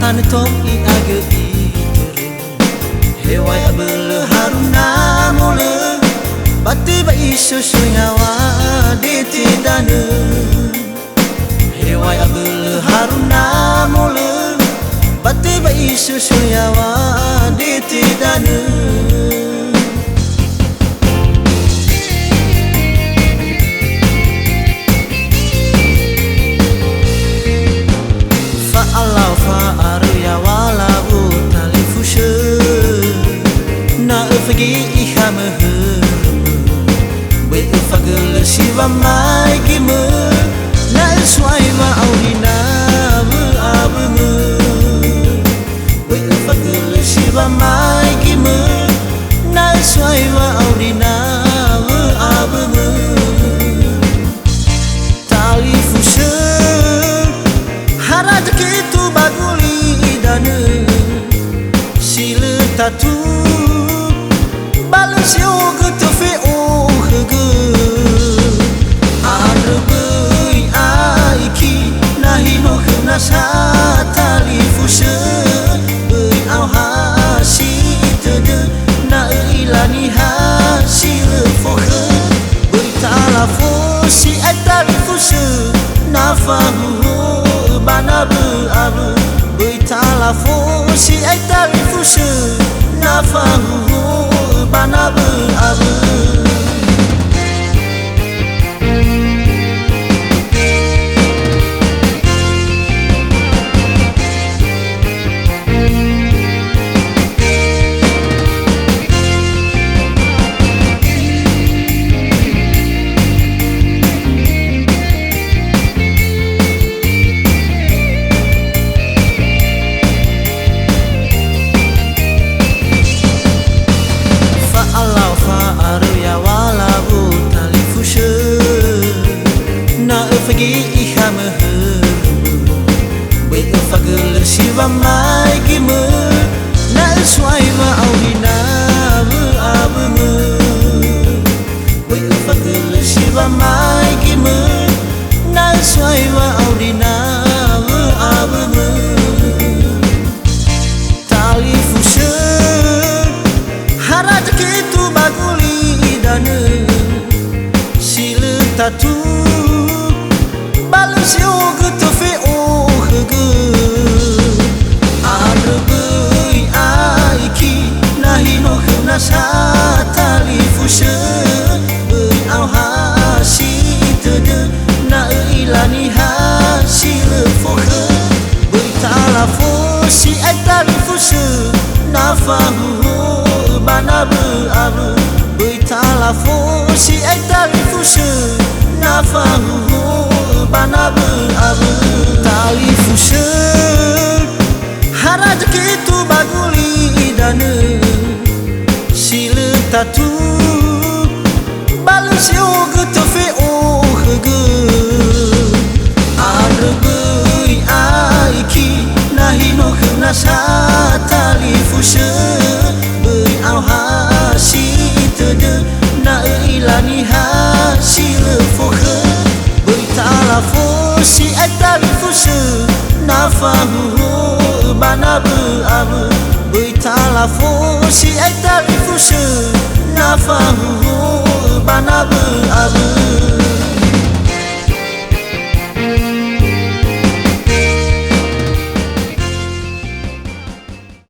Antom I aga itere Hewai abele haruna mole Bati ba isu sunyawa ditidane Hewai abele haruna mole Bati ba isu sunyawa ditidane Allah fa'aru ya walau talifushe na ufagi iha meher be ufagel siwa mai kime na swai ma audina be abme be ufagel siwa mai kime na swai ma audina be abme talifushe haraj kitu baguli dane sile tatu balas yo gutu fe o hege arbe aiki nahi no khna sa talifushe ei au hasi tede na ilani hasil fokhe ei talafo si talifushe na fahu bana abu Bui talafo si ai talifushe na fahu bana abu Fagi iha meher be ufagel siwa mai kime na swai ma audina be abme be ufagel siwa mai kime na swai ma audina be abme talifushe haraj kitu baguli dane sile tatu balas yo gutu fe o hege arbe aiki nahi no khna sa talifushe ei au hasi tede na ilani hasil fokhe ei talafo si talifushe na fahu bana abu ei talafo si talifushe na fahu bana abu talifushe haraj kitu baguli dane sile tatu balas yo gutu fe o hege arbe aiki nahi no khna sa talifushe ei au hasi tede na ilani hasil fokhe talafo si talifushe na fahu bana abu Bui talafo si talifushe na fahu